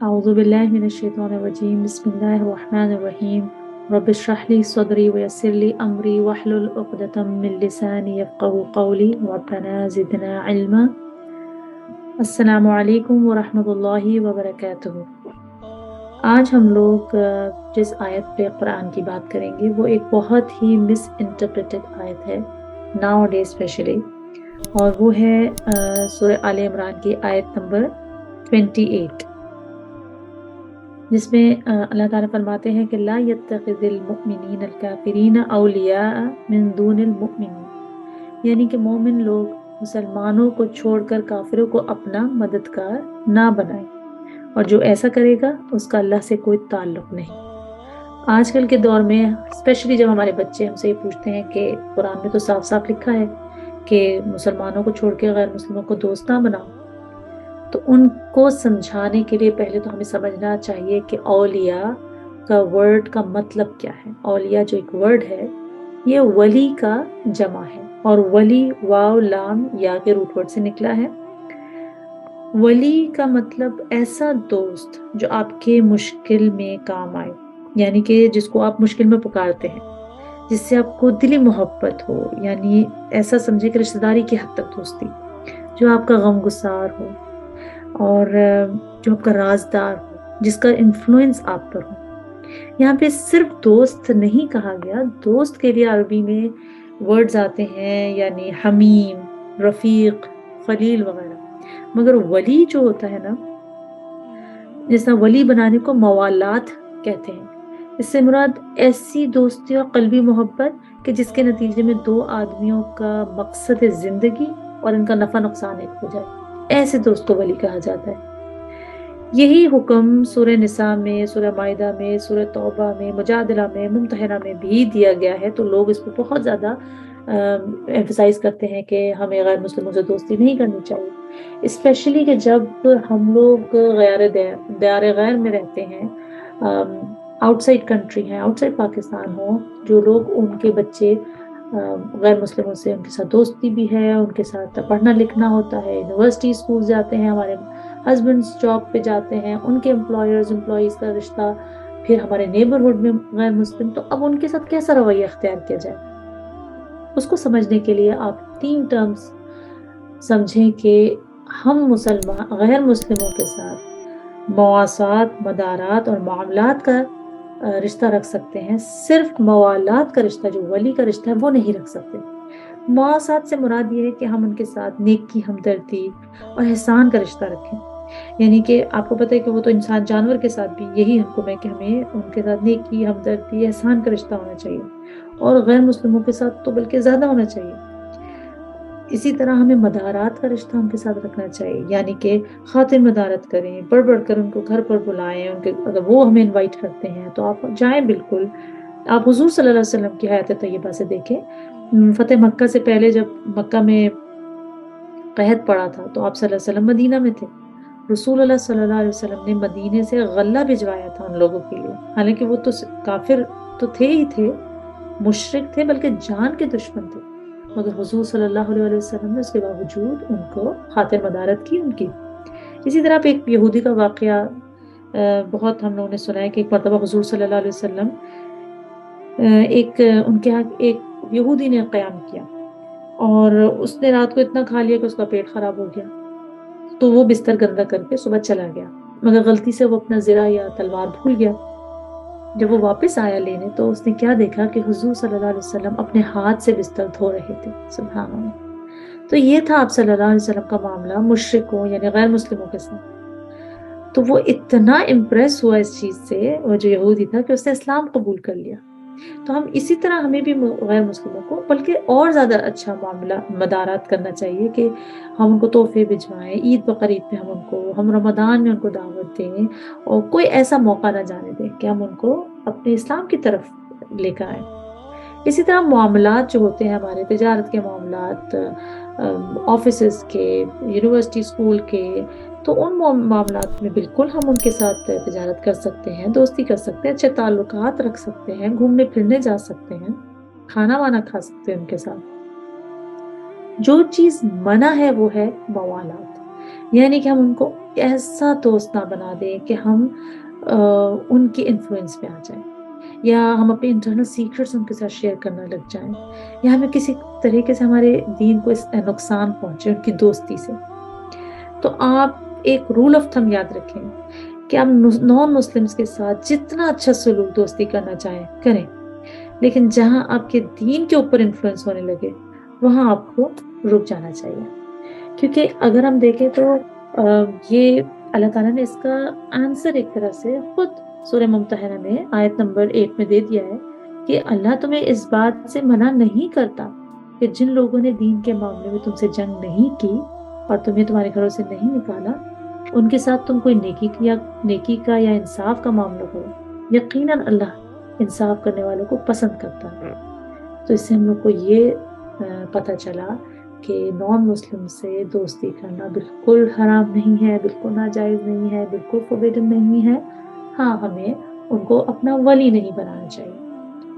أعوذ بالله من الشيطان الرجيم بسم الله الرحمن الرحيم رب اشرح لي صدري ويسر لي أمري واحلل عقدة من لساني يفقهوا قولي ربنا زدنا علما السلام عليكم ورحمة الله وبركاته۔ آج ہم لوگ جس آیت پہ قرآن کی بات کریں گے وہ ایک بہت ہی مس انٹرپریٹڈ آیت ہے ناؤ ڈے اسپیشلی، اور وہ ہے سورہ آل عمران کی آیت نمبر 28، جس میں اللہ تعالیٰ فرماتے ہیں کہ لا يتخذ المؤمنین الکافرین اولیاء من دون المؤمنین، یعنی کہ مومن لوگ مسلمانوں کو چھوڑ کر کافروں کو اپنا مددگار نہ بنائیں، اور جو ایسا کرے گا اس کا اللہ سے کوئی تعلق نہیں۔ آج کل کے دور میں اسپیشلی جب ہمارے بچے ہم سے یہ پوچھتے ہیں کہ قرآن میں تو صاف صاف لکھا ہے کہ مسلمانوں کو چھوڑ کے غیر مسلموں کو دوست نہ بناؤ، تو ان کو سمجھانے کے لیے پہلے تو ہمیں سمجھنا چاہیے کہ اولیاء کا ورڈ کا مطلب کیا ہے۔ اولیاء جو ایک ورڈ ہے یہ ولی کا جمع ہے، اور ولی واو لام یا کے روٹ ورڈ سے نکلا ہے۔ ولی کا مطلب ایسا دوست جو آپ کے مشکل میں کام آئے، یعنی کہ جس کو آپ مشکل میں پکارتے ہیں، جس سے آپ کو دلی محبت ہو، یعنی ایسا سمجھے کہ رشتہ داری کی حد تک دوستی، جو آپ کا غم گسار ہو اور جو آپ کا رازدار ہو، جس کا انفلوئنس آپ پر ہو۔ یہاں پہ صرف دوست نہیں کہا گیا، دوست کے لیے عربی میں ورڈز آتے ہیں یعنی حمیم، رفیق، خلیل وغیرہ، مگر ولی جو ہوتا ہے نا، جس طرح ولی بنانے کو موالات کہتے ہیں، اس سے مراد ایسی دوستی اور قلبی محبت کہ جس کے نتیجے میں دو آدمیوں کا مقصد زندگی اور ان کا نفع نقصان ایک ہو جائے، ایسے دوست کو ولی کہا جاتا ہے۔ یہی حکم سورہ نساء میں، سورہ مائدہ میں، سورہ توبہ میں، مجادلہ میں، ممتحنہ میں بھی دیا گیا ہے، تو لوگ اس کو بہت زیادہ ایمفسائز کرتے ہیں کہ ہمیں غیر مسلموں سے دوستی نہیں کرنی چاہیے، اسپیشلی کہ جب ہم لوگ دیار غیر میں رہتے ہیں، آؤٹ سائڈ کنٹری ہیں، آؤٹ سائڈ پاکستان ہوں، جو لوگ ان کے بچے غیر مسلموں سے ان کے ساتھ دوستی بھی ہے، ان کے ساتھ پڑھنا لکھنا ہوتا ہے، یونیورسٹی اسکول جاتے ہیں، ہمارے ہسبینڈس جاب پہ جاتے ہیں، ان کے امپلائیز کا رشتہ، پھر ہمارے نیبرہڈ میں غیر مسلم، تو اب ان کے ساتھ کیسا رویہ اختیار کیا جائے؟ اس کو سمجھنے کے لیے آپ 3 ٹرمز سمجھیں کہ ہم مسلمان غیر مسلموں کے ساتھ مواسات، مدارات اور معاملات کا رشتہ رکھ سکتے ہیں، صرف موالات کا رشتہ جو ولی کا رشتہ ہے وہ نہیں رکھ سکتے۔ مواسات سے مراد یہ ہے کہ ہم ان کے ساتھ نیکی، ہمدردی اور احسان کا رشتہ رکھیں، یعنی کہ آپ کو پتہ ہے کہ وہ تو انسان جانور کے ساتھ بھی یہی حکم ہے کہ ہمیں ان کے ساتھ نیکی، ہمدردی، احسان کا رشتہ ہونا چاہیے، اور غیر مسلموں کے ساتھ تو بلکہ زیادہ ہونا چاہیے۔ اسی طرح ہمیں مدارات کا رشتہ ان کے ساتھ رکھنا چاہیے، یعنی کہ خاطر مدارت کریں، بڑھ بڑھ کر ان کو گھر پر بلائیں، ان کے اگر وہ ہمیں انوائٹ کرتے ہیں تو آپ جائیں بالکل۔ آپ حضور صلی اللہ علیہ وسلم کی حیات طیبہ سے دیکھیں، فتح مکہ سے پہلے جب مکہ میں قحط پڑا تھا تو آپ صلی اللہ علیہ وسلم مدینہ میں تھے، رسول اللہ صلی اللہ علیہ وسلم نے مدینے سے غلہ بھجوایا تھا ان لوگوں کے لیے، حالانکہ وہ تو کافر تو تھے ہی تھے، مشرک تھے، بلکہ جان کے دشمن تھے، مگر حضور صلی اللہ علیہ وسلم نے اس کے باوجود ان کو خاطر مدارت کی ان کی۔ اسی طرح ایک یہودی کا واقعہ بہت ہم لوگوں نے سنا ہے کہ ایک مرتبہ حضور صلی اللہ علیہ وسلم ان کے ہاں ایک یہودی نے قیام کیا، اور اس نے رات کو اتنا کھا لیا کہ اس کا پیٹ خراب ہو گیا، تو وہ بستر گندا کر کے صبح چلا گیا، مگر غلطی سے وہ اپنا زرہ یا تلوار بھول گیا۔ جب وہ واپس آیا لینے تو اس نے کیا دیکھا کہ حضور صلی اللہ علیہ وسلم اپنے ہاتھ سے بستر دھو رہے تھے، سبحان اللہ۔ تو یہ تھا آپ صلی اللہ علیہ وسلم کا معاملہ مشرکوں یعنی غیر مسلموں کے ساتھ۔ تو وہ اتنا امپریس ہوا اس چیز سے، وہ جو یہودی تھا، کہ اس نے اسلام قبول کر لیا۔ تو ہم اسی طرح ہمیں بھی غیر مسلموں کو بلکہ اور زیادہ اچھا معاملہ مدارات کرنا چاہیے کہ ہم ان کو تحفے بھجوائیں، عید بقرعید پہ ہم رمضان میں ان کو دعوت دیں، اور کوئی ایسا موقع نہ جانے دیں کہ ہم ان کو اپنے اسلام کی طرف لے کر آئیں۔ اسی طرح معاملات جو ہوتے ہیں ہمارے، تجارت کے معاملات، آفیسز کے، یونیورسٹی اسکول کے، تو ان معاملات میں بالکل ہم ان کے ساتھ تجارت کر سکتے ہیں، دوستی کر سکتے ہیں، اچھے تعلقات رکھ سکتے ہیں، گھومنے پھرنے جا سکتے ہیں، کھانا وانا کھا سکتے ہیں ان کے ساتھ۔ جو چیز منع ہے وہ ہے موالات، یعنی کہ ہم ان کو ایسا دوست نہ بنا دیں کہ ہم ان کی انفلوئنس میں آ جائیں، یا ہم اپنے انٹرنل سیکرٹس ان کے ساتھ شیئر کرنے لگ جائیں، یا ہمیں کسی طریقے سے ہمارے دین کو نقصان پہنچے ان کی دوستی سے۔ تو آپ ایک رول آف تھم یاد رکھیں کہ آپ نان مسلمس کے ساتھ جتنا اچھا سلوک دوستی کرنا چاہیں کریں، لیکن جہاں آپ کے دین کے اوپر انفلوئنس ہونے لگے وہاں آپ کو رک جانا چاہیے۔ کیونکہ اگر ہم دیکھیں تو یہ اللہ تعالیٰ نے اس کا آنسر ایک طرح سے خود سورہ ممتحنہ میں آیت نمبر 8 میں دے دیا ہے کہ اللہ تمہیں اس بات سے منع نہیں کرتا کہ جن لوگوں نے دین کے معاملے میں تم سے جنگ نہیں کی اور تمہیں تمہارے گھروں سے نہیں نکالا، ان کے ساتھ تم کوئی نیکی کا یا انصاف کا معاملہ کرو، یقیناً اللہ انصاف کرنے والوں کو پسند کرتا ہے۔ تو اس سے ہم لوگ کو یہ پتہ چلا کہ نان مسلم سے دوستی کرنا بالکل حرام نہیں ہے، بالکل ناجائز نہیں ہے، بالکل فوربیڈن نہیں ہے۔ ہاں، ہمیں ان کو اپنا ولی نہیں بنانا چاہیے۔